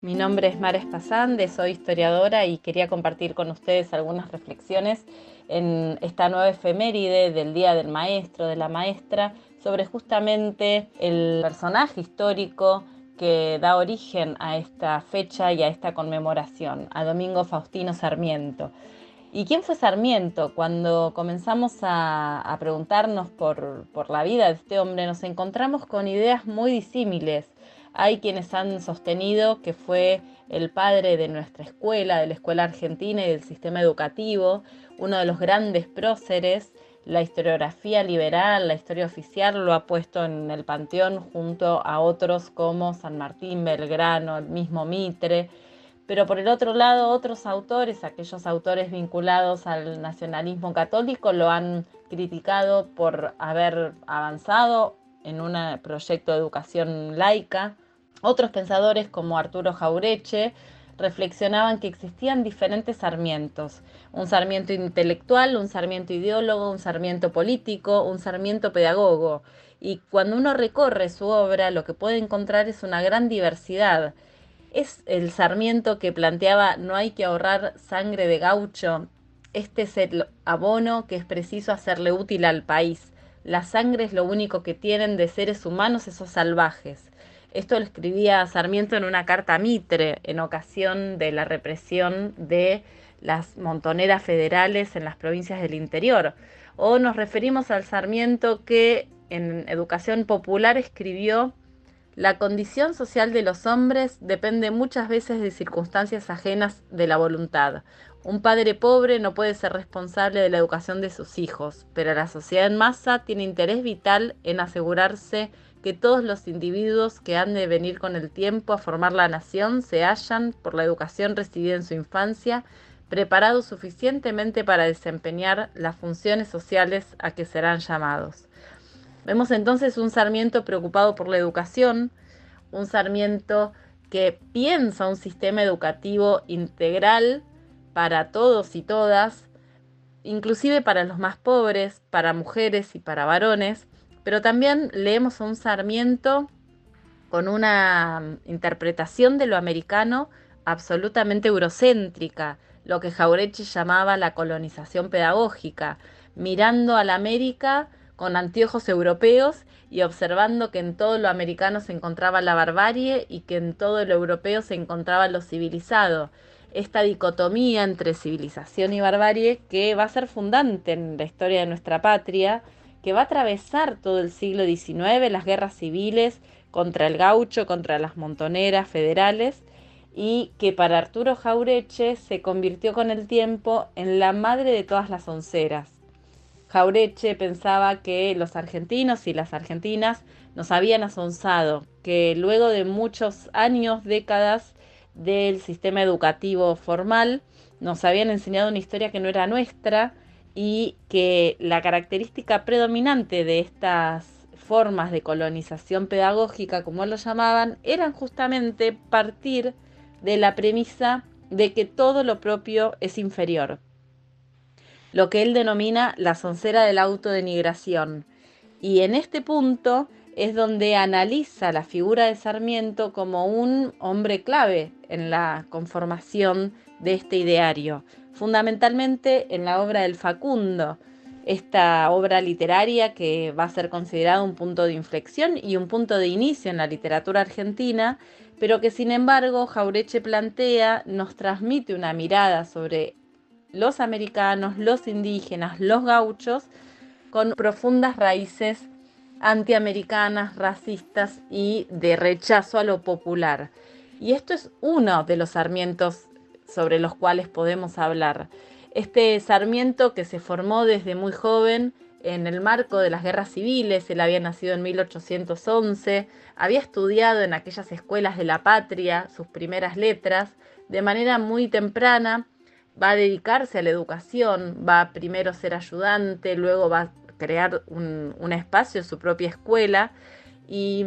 Mi nombre es Mara Espasande, soy historiadora y quería compartir con ustedes algunas reflexiones en esta nueva efeméride del Día del Maestro, de la Maestra, sobre justamente el personaje histórico que da origen a esta fecha y a esta conmemoración, a Domingo Faustino Sarmiento. ¿Y quién fue Sarmiento? Cuando comenzamos a preguntarnos por la vida de este hombre, nos encontramos con ideas muy disímiles. Hay quienes han sostenido que fue el padre de nuestra escuela, de la escuela argentina y del sistema educativo, uno de los grandes próceres. La historiografía liberal, la historia oficial lo ha puesto en el panteón junto a otros como San Martín, Belgrano, el mismo Mitre. Pero por el otro lado, otros autores, aquellos autores vinculados al nacionalismo católico, lo han criticado por haber avanzado en un proyecto de educación laica. Otros pensadores, como Arturo Jauretche, reflexionaban que existían diferentes Sarmientos: un Sarmiento intelectual, un Sarmiento ideólogo, un Sarmiento político, un Sarmiento pedagogo. Y cuando uno recorre su obra, lo que puede encontrar es una gran diversidad. Es el Sarmiento que planteaba: no hay que ahorrar sangre de gaucho, este es el abono que es preciso hacerle útil al país. La sangre es lo único que tienen de seres humanos esos salvajes. Esto lo escribía Sarmiento en una carta a Mitre en ocasión de la represión de las montoneras federales en las provincias del interior. O nos referimos al Sarmiento que en Educación Popular escribió: la condición social de los hombres depende muchas veces de circunstancias ajenas de la voluntad. Un padre pobre no puede ser responsable de la educación de sus hijos, pero la sociedad en masa tiene interés vital en asegurarse que todos los individuos que han de venir con el tiempo a formar la nación se hallan, por la educación recibida en su infancia, preparados suficientemente para desempeñar las funciones sociales a que serán llamados. Vemos entonces un Sarmiento preocupado por la educación, un Sarmiento que piensa un sistema educativo integral para todos y todas, inclusive para los más pobres, para mujeres y para varones, pero también leemos a un Sarmiento con una interpretación de lo americano absolutamente eurocéntrica, lo que Jauretche llamaba la colonización pedagógica, mirando a la América con anteojos europeos y observando que en todo lo americano se encontraba la barbarie y que en todo lo europeo se encontraba lo civilizado. Esta dicotomía entre civilización y barbarie que va a ser fundante en la historia de nuestra patria, que va a atravesar todo el siglo XIX, las guerras civiles contra el gaucho, contra las montoneras federales, y que para Arturo Jauretche se convirtió con el tiempo en la madre de todas las onceras. Jauretche pensaba que los argentinos y las argentinas nos habían asonzado, que luego de muchos años, décadas del sistema educativo formal, nos habían enseñado una historia que no era nuestra y que la característica predominante de estas formas de colonización pedagógica, como lo llamaban, eran justamente partir de la premisa de que todo lo propio es inferior, lo que él denomina la soncera de la autodenigración. Y en este punto es donde analiza la figura de Sarmiento como un hombre clave en la conformación de este ideario, fundamentalmente en la obra del Facundo, esta obra literaria que va a ser considerada un punto de inflexión y un punto de inicio en la literatura argentina, pero que sin embargo Jauretche plantea, nos transmite una mirada sobre los americanos, los indígenas, los gauchos, con profundas raíces antiamericanas, racistas y de rechazo a lo popular. Y esto es uno de los Sarmientos sobre los cuales podemos hablar. Este Sarmiento que se formó desde muy joven en el marco de las guerras civiles, él había nacido en 1811, había estudiado en aquellas escuelas de la patria sus primeras letras de manera muy temprana, va a dedicarse a la educación, va a primero ser ayudante, luego va a crear un espacio, su propia escuela, y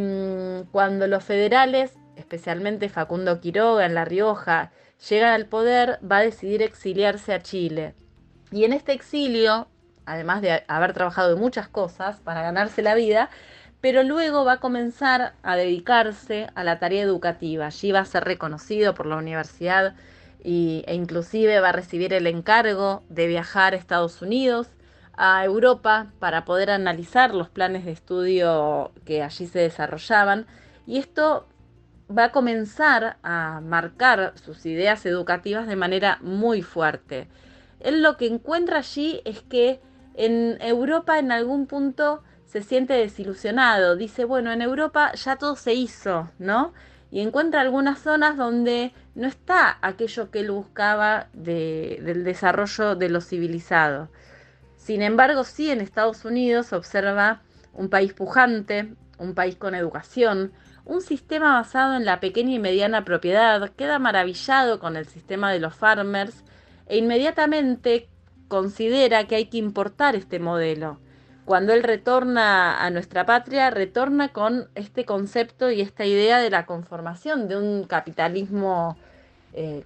cuando los federales, especialmente Facundo Quiroga en La Rioja, llegan al poder, va a decidir exiliarse a Chile. Y en este exilio, además de haber trabajado en muchas cosas para ganarse la vida, pero luego va a comenzar a dedicarse a la tarea educativa. Allí va a ser reconocido por la universidad e inclusive va a recibir el encargo de viajar a Estados Unidos, a Europa, para poder analizar los planes de estudio que allí se desarrollaban. Y esto va a comenzar a marcar sus ideas educativas de manera muy fuerte. Él lo que encuentra allí es que en Europa en algún punto se siente desilusionado. Dice, bueno, en Europa ya todo se hizo, ¿no? Y encuentra algunas zonas donde no está aquello que él buscaba del desarrollo de lo civilizado. Sin embargo, sí, en Estados Unidos observa un país pujante, un país con educación, un sistema basado en la pequeña y mediana propiedad. Queda maravillado con el sistema de los farmers e inmediatamente considera que hay que importar este modelo. Cuando él retorna a nuestra patria, retorna con este concepto y esta idea de la conformación de un capitalismo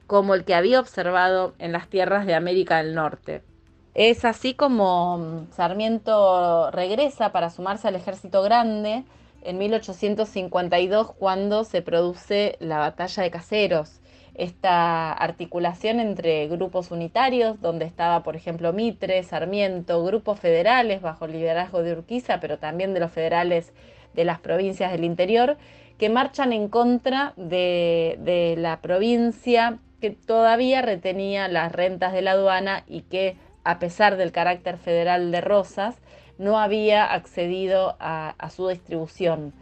como el que había observado en las tierras de América del Norte. Es así como Sarmiento regresa para sumarse al Ejército Grande en 1852, cuando se produce la Batalla de Caseros. Esta articulación entre grupos unitarios, donde estaba, por ejemplo, Mitre, Sarmiento, grupos federales bajo el liderazgo de Urquiza, pero también de los federales de las provincias del interior, que marchan en contra de la provincia que todavía retenía las rentas de la aduana y que, a pesar del carácter federal de Rosas, no había accedido a su distribución.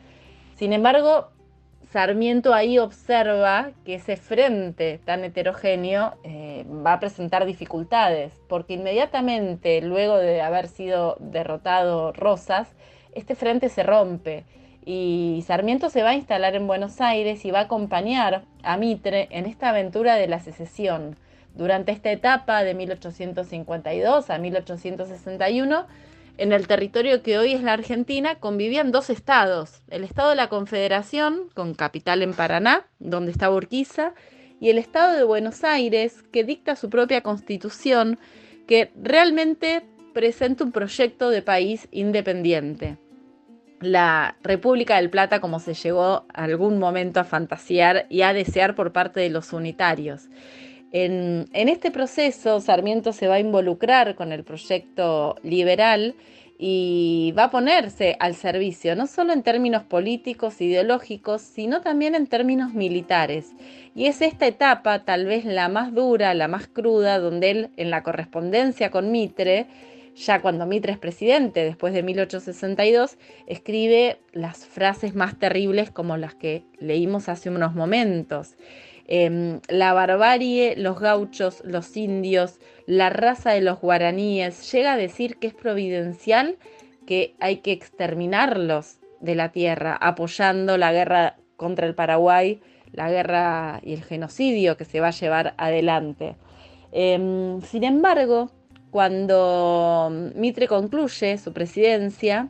Sin embargo, Sarmiento ahí observa que ese frente tan heterogéneo va a presentar dificultades, porque inmediatamente luego de haber sido derrotado Rosas, este frente se rompe y Sarmiento se va a instalar en Buenos Aires y va a acompañar a Mitre en esta aventura de la secesión. Durante esta etapa de 1852 a 1861, en el territorio que hoy es la Argentina, convivían dos estados: el estado de la Confederación, con capital en Paraná, donde estaba Urquiza, y el estado de Buenos Aires, que dicta su propia constitución, que realmente presenta un proyecto de país independiente. La República del Plata, como se llegó algún momento a fantasear y a desear por parte de los unitarios. En este proceso, Sarmiento se va a involucrar con el proyecto liberal y va a ponerse al servicio, no solo en términos políticos, ideológicos, sino también en términos militares. Y es esta etapa, tal vez la más dura, la más cruda, donde él, en la correspondencia con Mitre, ya cuando Mitre es presidente, después de 1862, escribe las frases más terribles como las que leímos hace unos momentos. La barbarie, los gauchos, los indios, la raza de los guaraníes, llega a decir que es providencial, que hay que exterminarlos de la tierra, apoyando la guerra contra el Paraguay, la guerra y el genocidio que se va a llevar adelante. Sin embargo, cuando Mitre concluye su presidencia,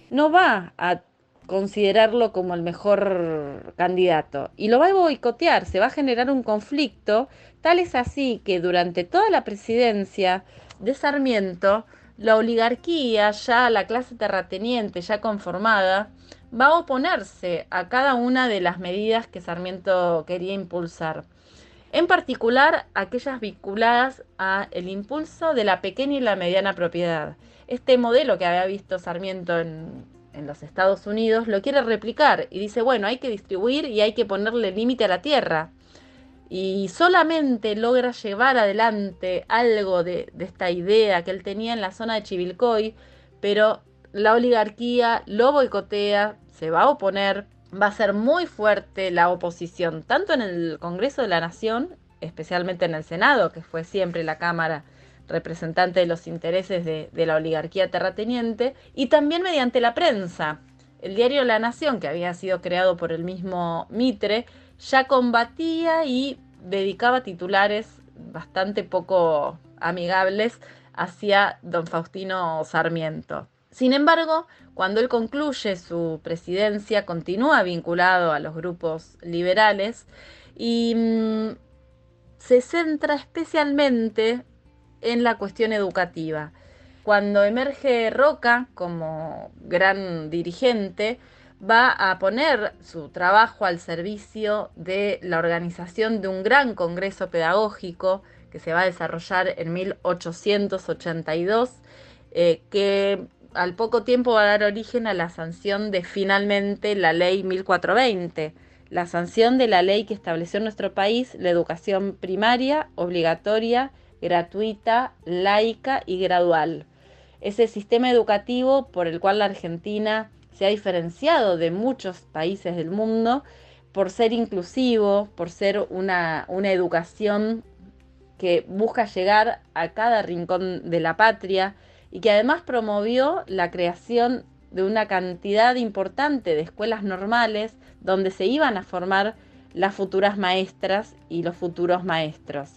no va a considerarlo como el mejor candidato y lo va a boicotear, se va a generar un conflicto. Tal es así que durante toda la presidencia de Sarmiento, la oligarquía, ya la clase terrateniente ya conformada, va a oponerse a cada una de las medidas que Sarmiento quería impulsar. En particular, aquellas vinculadas al impulso de la pequeña y la mediana propiedad. Este modelo que había visto Sarmiento en los Estados Unidos lo quiere replicar y dice, bueno, hay que distribuir y hay que ponerle límite a la tierra. Y solamente logra llevar adelante algo de esta idea que él tenía en la zona de Chivilcoy, pero la oligarquía lo boicotea, se va a oponer. Va a ser muy fuerte la oposición, tanto en el Congreso de la Nación, especialmente en el Senado, que fue siempre la Cámara representante de los intereses de la oligarquía terrateniente, y también mediante la prensa. El diario La Nación, que había sido creado por el mismo Mitre, ya combatía y dedicaba titulares bastante poco amigables hacia don Faustino Sarmiento. Sin embargo, cuando él concluye su presidencia, continúa vinculado a los grupos liberales y se centra especialmente en la cuestión educativa. Cuando emerge Roca como gran dirigente, va a poner su trabajo al servicio de la organización de un gran congreso pedagógico que se va a desarrollar en 1882, que al poco tiempo va a dar origen a la sanción de finalmente la ley 1420, la sanción de la ley que estableció en nuestro país la educación primaria, obligatoria, gratuita, laica y gradual. Ese sistema educativo por el cual la Argentina se ha diferenciado de muchos países del mundo por ser inclusivo, por ser una educación que busca llegar a cada rincón de la patria y que además promovió la creación de una cantidad importante de escuelas normales donde se iban a formar las futuras maestras y los futuros maestros.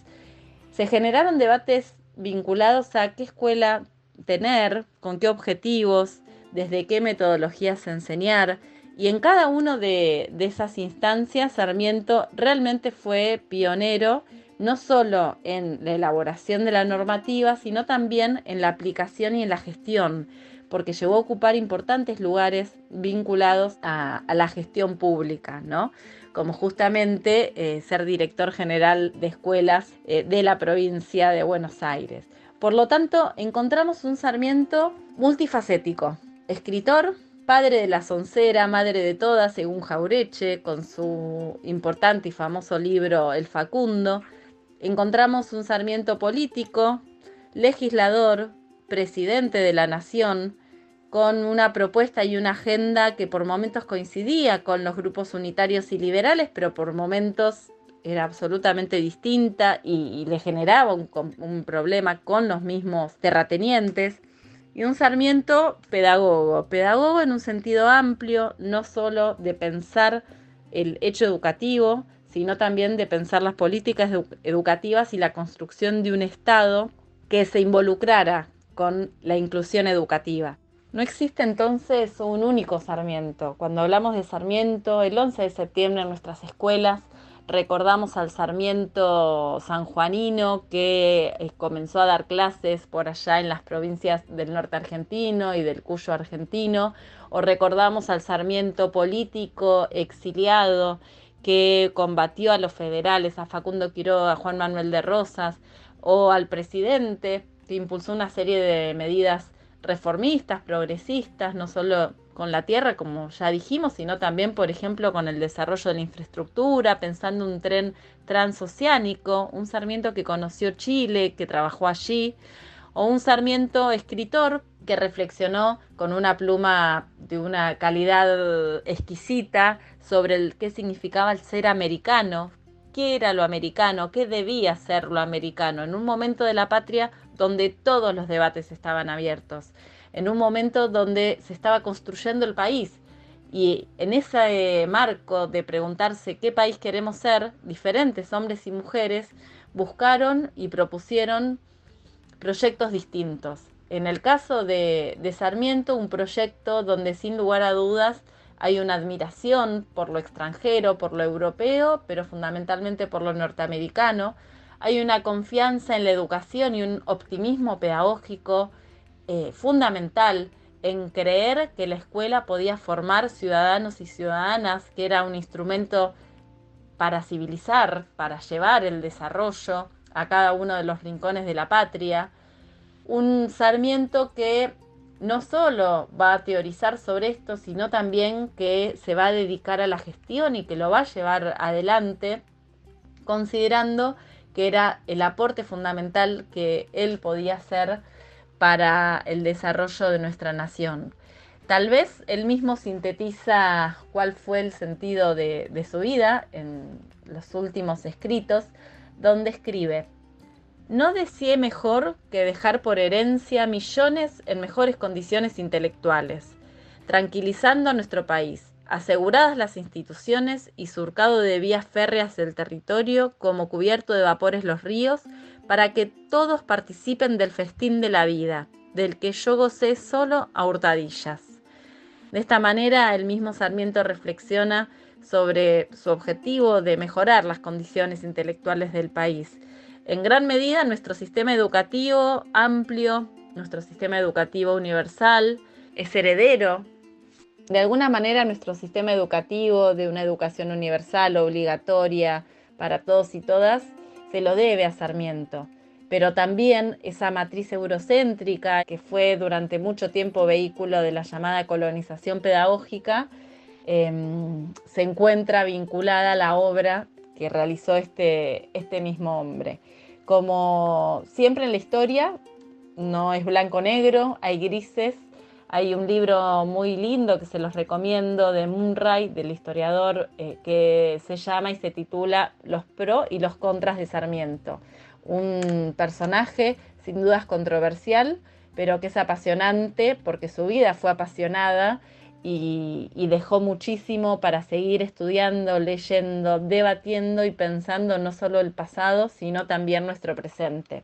Se generaron debates vinculados a qué escuela tener, con qué objetivos, desde qué metodologías enseñar, y en cada una de esas instancias Sarmiento realmente fue pionero, no solo en la elaboración de la normativa, sino también en la aplicación y en la gestión, porque llegó a ocupar importantes lugares vinculados a la gestión pública, ¿no? Como justamente ser director general de escuelas de la provincia de Buenos Aires. Por lo tanto, encontramos un Sarmiento multifacético, escritor, padre de la soncera, madre de todas, según Jaureche, con su importante y famoso libro El Facundo. Encontramos un Sarmiento político, legislador, presidente de la nación, con una propuesta y una agenda que por momentos coincidía con los grupos unitarios y liberales, pero por momentos era absolutamente distinta y le generaba un problema con los mismos terratenientes. Y un Sarmiento pedagogo en un sentido amplio, no solo de pensar el hecho educativo, sino también de pensar las políticas educativas y la construcción de un Estado que se involucrara con la inclusión educativa. No existe entonces un único Sarmiento. Cuando hablamos de Sarmiento, el 11 de septiembre en nuestras escuelas recordamos al Sarmiento sanjuanino que comenzó a dar clases por allá en las provincias del norte argentino y del Cuyo argentino, o recordamos al Sarmiento político exiliado que combatió a los federales, a Facundo Quiroga, a Juan Manuel de Rosas, o al presidente que impulsó una serie de medidas reformistas, progresistas, no solo con la tierra, como ya dijimos, sino también, por ejemplo, con el desarrollo de la infraestructura, pensando un tren transoceánico, un Sarmiento que conoció Chile, que trabajó allí, o un Sarmiento escritor que reflexionó con una pluma de una calidad exquisita sobre qué significaba el ser americano, qué era lo americano, qué debía ser lo americano, en un momento de la patria donde todos los debates estaban abiertos, en un momento donde se estaba construyendo el país. Y en ese marco de preguntarse qué país queremos ser, diferentes hombres y mujeres buscaron y propusieron proyectos distintos. En el caso de Sarmiento, un proyecto donde sin lugar a dudas hay una admiración por lo extranjero, por lo europeo, pero fundamentalmente por lo norteamericano. Hay una confianza en la educación y un optimismo pedagógico fundamental en creer que la escuela podía formar ciudadanos y ciudadanas, que era un instrumento para civilizar, para llevar el desarrollo a cada uno de los rincones de la patria. Un Sarmiento que no solo va a teorizar sobre esto, sino también que se va a dedicar a la gestión y que lo va a llevar adelante, considerando que era el aporte fundamental que él podía hacer para el desarrollo de nuestra nación. Tal vez él mismo sintetiza cuál fue el sentido de su vida en los últimos escritos, donde escribe: no deseé mejor que dejar por herencia millones en mejores condiciones intelectuales, tranquilizando a nuestro país, aseguradas las instituciones y surcado de vías férreas el territorio como cubierto de vapores los ríos, para que todos participen del festín de la vida, del que yo gocé solo a hurtadillas. De esta manera, el mismo Sarmiento reflexiona sobre su objetivo de mejorar las condiciones intelectuales del país. En gran medida, nuestro sistema educativo amplio, nuestro sistema educativo universal, es heredero. De alguna manera nuestro sistema educativo de una educación universal, obligatoria para todos y todas, se lo debe a Sarmiento. Pero también esa matriz eurocéntrica, que fue durante mucho tiempo vehículo de la llamada colonización pedagógica, se encuentra vinculada a la obra que realizó este mismo hombre. Como siempre en la historia, no es blanco-negro, hay grises. Hay un libro muy lindo que se los recomiendo de Murray, del historiador, que se llama y se titula Los pros y los contras de Sarmiento. Un personaje sin dudas controversial, pero que es apasionante porque su vida fue apasionada y dejó muchísimo para seguir estudiando, leyendo, debatiendo y pensando no solo el pasado, sino también nuestro presente.